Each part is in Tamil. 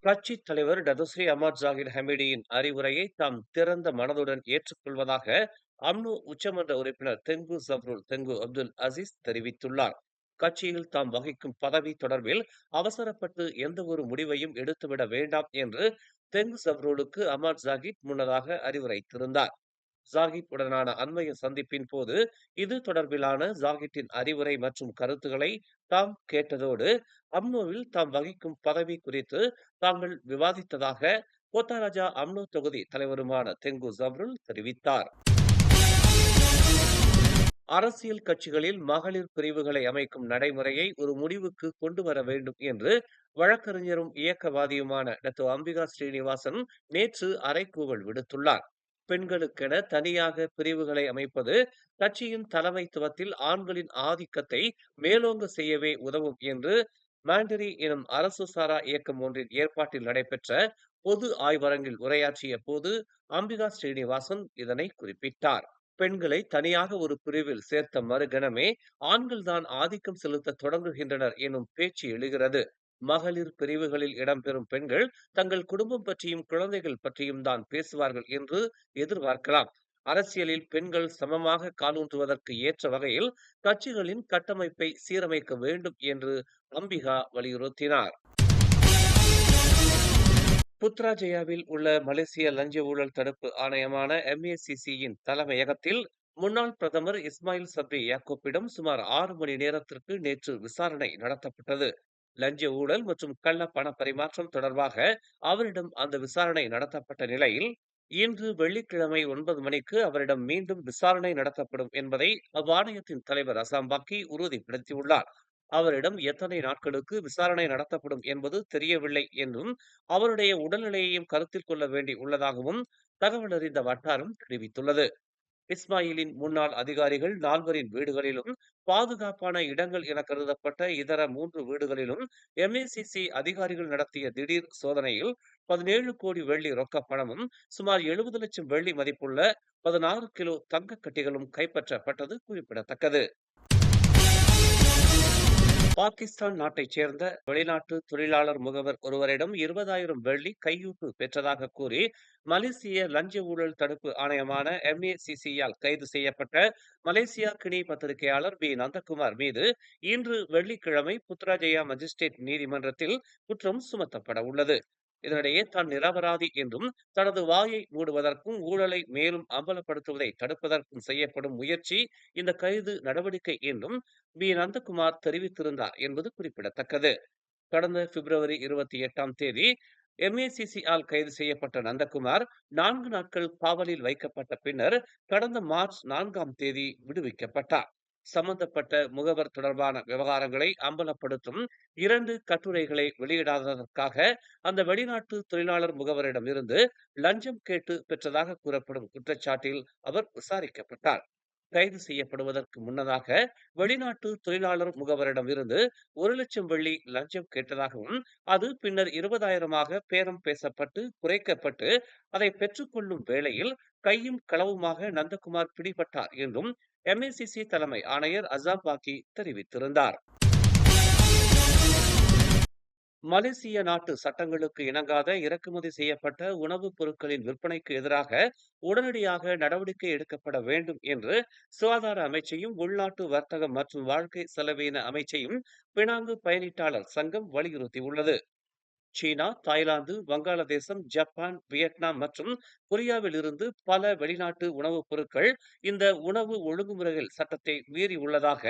கட்சித் தலைவர் டதுஸ்ரீ அஹ்மத் ஜாகிர் ஹமீடியின் அறிவுரையை தாம் திறந்த மனதுடன் ஏற்றுக்கொள்வதாக அம்னோ உச்சமன்ற உறுப்பினர் தெங்கு ஜப்ருல் தெங்கு அப்துல் அசீஸ் தெரிவித்துள்ளார். கட்சியில் தாம் வகிக்கும் பதவி தொடர்பில் அவசரப்பட்டு எந்த ஒரு முடிவையும் எடுத்துவிட வேண்டாம் என்று தெங்கு ஜப்ருலுக்கு அஹ்மத் ஜாகிர் முன்னதாக அறிவுரைத்திருந்தார். ஜாகித் உடனான அண்மைய சந்திப்பின் போது இது தொடர்பிலான ஜாகிட்டின் அறிவுரை மற்றும் கருத்துக்களை தாம் கேட்டதோடு அம்னோவில் தாம் வகிக்கும் பதவி குறித்து தாங்கள் விவாதித்ததாக கோத்தாராஜா அம்னோ தொகுதி தலைவருமான தெங்கு ஜப்ருல் தெரிவித்தார். அரசியல் கட்சிகளில் மகளிர் பிரிவுகளை அமைக்கும் நடைமுறையை ஒரு முடிவுக்கு கொண்டு வர வேண்டும் என்று வழக்கறிஞரும் இயக்கவாதியுமான டாக்டர் அம்பிகா ஸ்ரீனிவாசன் நேற்று அறைகூவல் விடுத்துள்ளார். பெண்களுக்கென தனியாக பிரிவுகளை அமைப்பது கட்சியின் தலைமைத்துவத்தில் ஆண்களின் ஆதிக்கத்தை மேலோங்க செய்யவே உதவும் என்று மாண்டரி எனும் அரசு சாரா இயக்கம் ஒன்றின் ஏற்பாட்டில் நடைபெற்ற பொது ஆய்வரங்கில் உரையாற்றிய போது அம்பிகா ஸ்ரீனிவாசன் இதனை குறிப்பிட்டார். பெண்களை தனியாக ஒரு பிரிவில் சேர்த்த மறுகணமே ஆண்கள்தான் ஆதிக்கம் செலுத்த தொடங்குகின்றனர் எனும் பேச்சு எழுகிறது. மகளிர் பிரிவுகளில் இடம்பெறும் பெண்கள் தங்கள் குடும்பம் பற்றியும் குழந்தைகள் பற்றியும் தான் பேசுவார்கள் என்று எதிர்பார்க்கலாம். அரசியலில் பெண்கள் சமமாக காலூன்றுவதற்கு ஏற்ற வகையில் கட்சிகளின் கட்டமைப்பை சீரமைக்க வேண்டும் என்று அம்பிகா வலியுறுத்தினார். புத்ராஜயாவில் உள்ள மலேசிய லஞ்ச ஊழல் தடுப்பு ஆணையமான MACCயின் தலைமையகத்தில் முன்னாள் பிரதமர் இஸ்மாயில் சப்ரி யாக்கூப்பிடம் சுமார் 6 மணி நேரத்திற்கு நேற்று விசாரணை நடத்தப்பட்டது. லஞ்ச ஊழல் மற்றும் கள்ள பண பரிமாற்றம் தொடர்பாக அவரிடம் அந்த விசாரணை நடத்தப்பட்ட நிலையில் இன்று வெள்ளிக்கிழமை 9 மணிக்கு அவரிடம் மீண்டும் விசாரணை நடத்தப்படும் என்பதை அவ்வாணையத்தின் தலைவர் அசாம்பாக்கி உறுதிப்படுத்தியுள்ளார். அவரிடம் எத்தனை நாட்களுக்கு விசாரணை நடத்தப்படும் என்பது தெரியவில்லை என்றும் அவருடைய உடல்நிலையையும் கருத்தில் கொள்ள வேண்டி உள்ளதாகவும் தகவல் அறிந்த வட்டாரம் தெரிவித்துள்ளது. இஸ்மாயிலின் முன்னாள் அதிகாரிகள் 4வரின் வீடுகளிலும் பாதுகாப்பான இடங்கள் என கருதப்பட்ட இதர 3 வீடுகளிலும் MACC அதிகாரிகள் நடத்திய திடீர் சோதனையில் 17 கோடி வெள்ளி ரொக்க பணமும் சுமார் 70 லட்சம் வெள்ளி மதிப்புள்ள 16 கிலோ தங்க கட்டிகளும் கைப்பற்றப்பட்டது குறிப்பிடத்தக்கது. பாகிஸ்தான் நாட்டைச் சேர்ந்த வெளிநாட்டு தொழிலாளர் முகவர் ஒருவரிடம் 20,000 வெள்ளி கையூட்டு பெற்றதாக கூறி மலேசிய லஞ்ச ஊழல் தடுப்பு ஆணையமான MACCயால் கைது செய்யப்பட்ட மலேசியா கினி பத்திரிகையாளர் நந்தகுமார் மீது இன்று வெள்ளிக்கிழமை புத்ராஜயா மஜிஸ்ட்ரேட் நீதிமன்றத்தில் குற்றம் சுமத்தப்பட உள்ளது. இதனிடையே தான் நிரபராதி என்றும் தனது வாயை மூடுவதற்கும் ஊழலை மேலும் அம்பலப்படுத்துவதை தடுப்பதற்கும் செய்யப்படும் முயற்சி இந்த கைது நடவடிக்கை என்றும் நந்தகுமார் தெரிவித்திருந்தார் என்பது குறிப்பிடத்தக்கது. கடந்த பிப்ரவரி 28ஆம் தேதி MACCயால் கைது செய்யப்பட்ட நந்தகுமார் 4 நாட்கள் காவலில் வைக்கப்பட்ட பின்னர் கடந்த மார்ச் 4ஆம் தேதி விடுவிக்கப்பட்டார். சம்பந்தப்பட்ட முகவர் தொடர்பான விவகாரங்களை அம்பலப்படுத்தும் 2 கட்டுரைகளை வெளியிடாததற்காக அந்த வெளிநாட்டு தொழிலாளர் முகவரிடம் இருந்து லஞ்சம் கேட்டு பெற்றதாக கூறப்படும் குற்றச்சாட்டில் அவர் விசாரிக்கப்பட்டார். கைது செய்யப்படுவதற்கு முன்னதாக வெளிநாட்டு தொழிலாளர் முகவரிடம் இருந்து 1 லட்சம் வெள்ளி லஞ்சம் கேட்டதாகவும் அது பின்னர் 20,000ஆக பேரம் பேசப்பட்டு குறைக்கப்பட்டு அதை பெற்றுக்கொள்ளும் வேளையில் கையும் களவுமாக நந்தகுமார் பிடிபட்டார் என்றும் MACC தலைமை ஆணையர் அசாம்பாக்கி தெரிவித்திருந்தார். மலேசிய நாட்டு சட்டங்களுக்கு இணங்காத இறக்குமதி செய்யப்பட்ட உணவுப் பொருட்களின் விற்பனைக்கு எதிராக உடனடியாக நடவடிக்கை எடுக்கப்பட வேண்டும் என்று சுகாதார அமைச்சையும் உள்நாட்டு வர்த்தகம் மற்றும் வாழ்க்கை செலவின அமைச்சையும் பினாங்கு பயணீட்டாளர் சங்கம் வலியுறுத்தியுள்ளது. சீனா, தாய்லாந்து, வங்காளதேசம், ஜப்பான், வியட்நாம் மற்றும் கொரியாவில் இருந்து பல வெளிநாட்டு உணவுப் பொருட்கள் இந்த உணவு ஒழுங்குமுறைகள் சட்டத்தை மீறி உள்ளதாக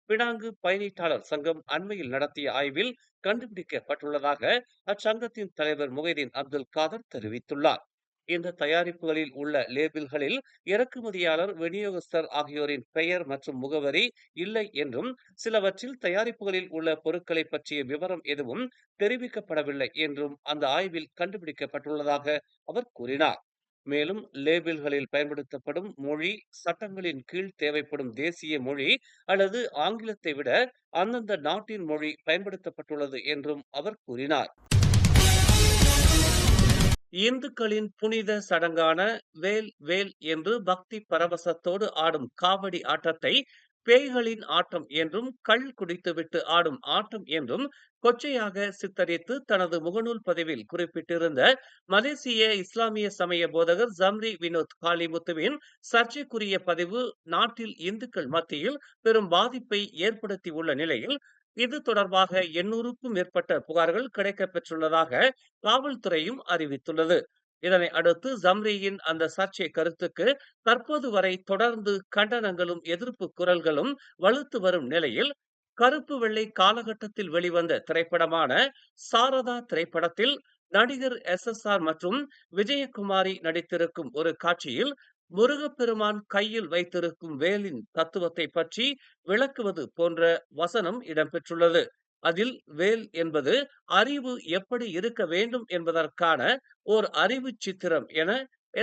பினாங்கு பயணீட்டாளர் சங்கம் அண்மையில் நடத்திய ஆய்வில் கண்டுபிடிக்கப்பட்டுள்ளதாக அச்சங்கத்தின் தலைவர் முகைதீன் அப்துல் காதர் தெரிவித்துள்ளார். இந்த தயாரிப்புகளில் உள்ள லேபிள்களில் இறக்குமதியாளர், விநியோகஸ்தர் ஆகியோரின் பெயர் மற்றும் முகவரி இல்லை என்றும் சிலவற்றில் தயாரிப்புகளில் உள்ள பொருட்களை பற்றிய விவரம் எதுவும் தெரிவிக்கப்படவில்லை என்றும் அந்த ஆய்வில் கண்டுபிடிக்கப்பட்டுள்ளதாக அவர் கூறினார். மேலும் லேபிள்களில் பயன்படுத்தப்படும் மொழி சட்டங்களின் கீழ் தேவைப்படும் தேசிய மொழி அல்லது ஆங்கிலத்தை விட அந்தந்த நாட்டின் மொழி பயன்படுத்தப்பட்டுள்ளது என்றும் அவர் கூறினார். இந்துக்களின் புனித சடங்கான வேல் வேல் என்று பக்தி பரவசத்தோடு ஆடும் காவடி ஆட்டத்தை பேய்களின் ஆட்டம் என்றும் கள் குடித்துவிட்டு ஆடும் ஆட்டம் என்றும் கொச்சையாக சித்தரித்து தனது முகநூல் பதிவில் குறிப்பிட்டிருந்த மலேசிய இஸ்லாமிய சமய போதகர் ஜம்ரி வினோத் காளிமுத்துவின் சர்ச்சைக்குரிய பதிவு நாட்டில் இந்துக்கள் மத்தியில் பெரும் பாதிப்பை ஏற்படுத்தி உள்ள நிலையில் இது தொடர்பாக 800க்கும் மேற்பட்ட புகார்கள் கிடைக்கப் பெற்றுள்ளதாக காவல்துறையும் அறிவித்துள்ளது. இதனை அடுத்து ஜம்ரியின் அந்த சர்ச்சை கருத்துக்கு தற்போது வரை தொடர்ந்து கண்டனங்களும் எதிர்ப்பு குரல்களும் வலுத்து வரும் நிலையில் கருப்பு வெள்ளை காலகட்டத்தில் வெளிவந்த திரைப்படமான சாரதா திரைப்படத்தில் நடிகர் SSR மற்றும் விஜயகுமாரி நடித்திருக்கும் ஒரு காட்சியில் முருகப்பெருமான் கையில் வைத்திருக்கும் வேலின் தத்துவத்தை பற்றி விளக்குவது போன்ற வசனம் இடம்பெற்றுள்ளது. அதில் வேல் என்பது அறிவு எப்படி இருக்க வேண்டும் என்பதற்கான ஓர் அறிவு சித்திரம் என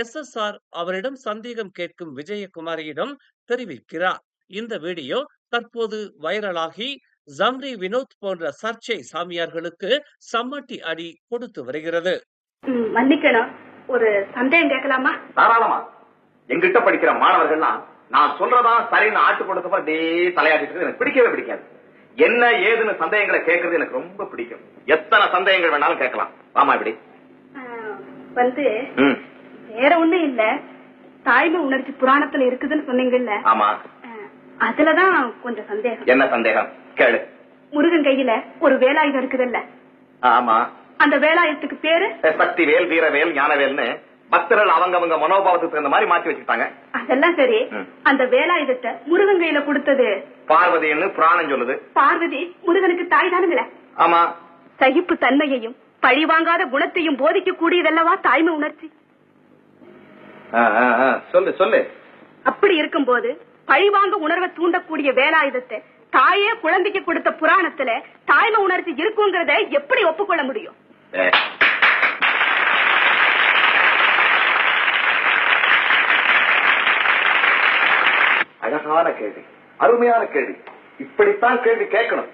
SSR அவரிடம் சந்தேகம் கேட்கும் விஜயகுமாரியிடம் தெரிவிக்கிறார். இந்த வீடியோ தற்போது வைரலாகி ஜம்ரி வினோத் போன்ற சர்ச்சை சாமியார்களுக்கு சம்மட்டி அடி கொடுத்து வருகிறது. மன்னிக்கணும், ஒரு சந்தேகம் கேட்கலாமா? தாராளமா. எங்கிட்ட படிக்கிற மாணவர்கள்லாம் நான் சொல்றதா சரின்னு ஆட்டு கொடுத்தப்ப அப்படியே தலையாட்டிட்டு எனக்கு பிடிக்கவே பிடிக்காது. என்ன ஏதுன்னு சந்தேகங்களை கேட்கறது எனக்கு ரொம்ப பிடிக்கும். எத்தனை சந்தேகங்கள் வேணாலும் கேட்கலாம். ஆமா, இப்படி வந்து வேற ஒண்ணும் இல்ல, தாய்மை உணர்ச்சி புராணத்துல இருக்குதுன்னு சொன்னீங்கல்ல. ஆமா, அதுலதான் கொஞ்சம் சந்தேகம். என்ன சந்தேகம் கேளு. முருகன் கையில ஒரு வேலாயுதம் இருக்குதுல்ல? ஆமா. அந்த வேலாயுதத்துக்கு பேரு சக்தி வேல், வீரவேல், ஞானவேல்னு பக்தர்கள் அவங்க மனோபாவத்துக்கு தகுந்த மாதிரி மாத்தி வச்சுட்டாங்க. அதெல்லாம் சரி, அந்த வேலாயுதத்தை முருகன் கையில கொடுத்தது பார்வதின்னு புராணம் சொல்லுது. பார்வதி முருகனுக்கு தாய் தானுங்களே? ஆமா. சகிப்பு தன்மையையும் பழிவாங்காத குணத்தையும் போதிக்க கூடியதல்லவா தாய்மை உணர்ச்சி? சொல்லு சொல்லு. அப்படி இருக்கும்போது பழிவாங்க உணர்வை தூண்டக்கூடிய வேலாயுதத்தை தாயே குழந்தைக்கு கொடுத்த புராணத்துல தாய்மை உணர்ச்சி இருக்குங்கிறத எப்படி ஒப்புக்கொள்ள முடியும்? அழகான கேள்வி, அருமையான கேள்வி. இப்படித்தான் கேள்வி கேட்கணும்.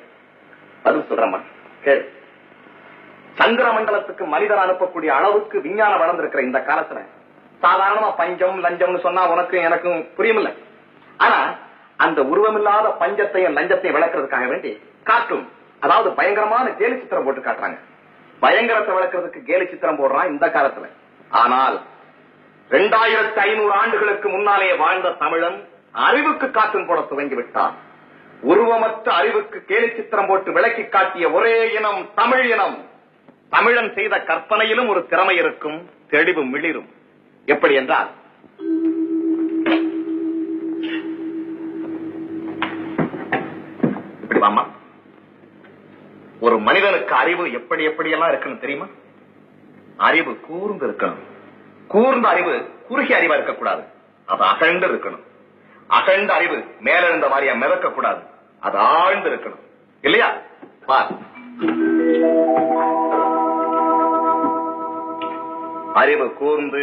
பதில் சொல்றமா கேள்வி. சந்திர மண்டலத்துக்கு மனிதன் அனுப்பக்கூடிய அளவுக்கு விஞ்ஞானம் வளர்ந்திருக்கிற இந்த காலத்துல சாதாரணமா பஞ்சம் லஞ்சம்னு சொன்னா உனக்கும் எனக்கும் புரியுமில்ல. ஆனா அந்த உருவமில்லாத பஞ்சத்தையும் லஞ்சத்தையும் விளக்குறதுக்காக வேண்டி கார்ட்டூன், அதாவது பயங்கரமான கேலி சித்திரம் போட்டு காட்டுறாங்க. பயங்கரத்தை விளக்குறதுக்கு கேலி சித்திரம் போடுறான் இந்த காலத்துல. ஆனால் 2500 ஆண்டுகளுக்கு முன்னாலே வாழ்ந்த தமிழன் அறிவுக்கு கார்ட்டூன் போட துவங்கி விட்டான். உருவமற்ற அறிவுக்கு கேலி சித்திரம் போட்டு விளக்கி காட்டிய ஒரே இனம் தமிழ் இனம். தமிழன் செய்த கற்பனையிலும் ஒரு திறமை இருக்கும், தெளிவு மிளிரும். எப்படி என்றால், இப்படி வாமா. ஒரு மனிதனுக்கு அறிவு எப்படி எப்படியெல்லாம் இருக்கணும் தெரியுமா? அறிவு கூர்ந்து இருக்கணும். கூர்ந்த அறிவு குறுகிய அறிவா இருக்கக்கூடாது, அது அகழ்ந்து இருக்கணும். அகழ்ந்த அறிவு மேலெழுந்த மாதிரியா மிதக்க கூடாது, அது ஆழ்ந்து இருக்கணும். இல்லையா? அறிவு கூர்ந்து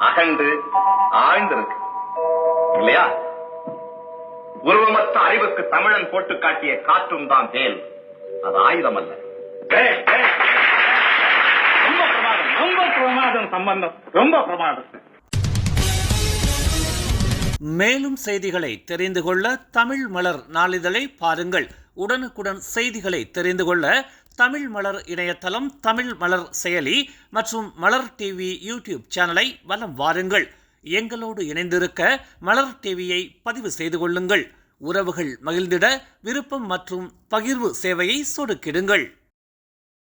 அகழ்ந்து ஆழ்ந்து இருக்கு. இல்லையா? உருவமற்ற அறிவுக்கு தமிழன் போட்டு காட்டிய காற்றும் தான் வேல், அது ஆயுதம் அல்ல. ரொம்ப பிரமாதம், ரொம்ப பிரமாதம் சம்பந்தம், ரொம்ப பிரமாதம். மேலும் செய்திகளை தெரிந்து கொள்ள தமிழ் மலர் நாளிதழை பாருங்கள். உடனுக்குடன் செய்திகளை தெரிந்து கொள்ள தமிழ் மலர் இணையதளம், தமிழ் மலர் செயலி மற்றும் மலர் டிவி யூடியூப் சேனலை வலம் வாருங்கள். எங்களோடு இணைந்திருக்க மலர் டிவியை பதிவு செய்து கொள்ளுங்கள். உறவுகள் மகிழ்ந்திட விருப்பம் மற்றும் பகிர்வு சேவையை சொடுக்கிடுங்கள்.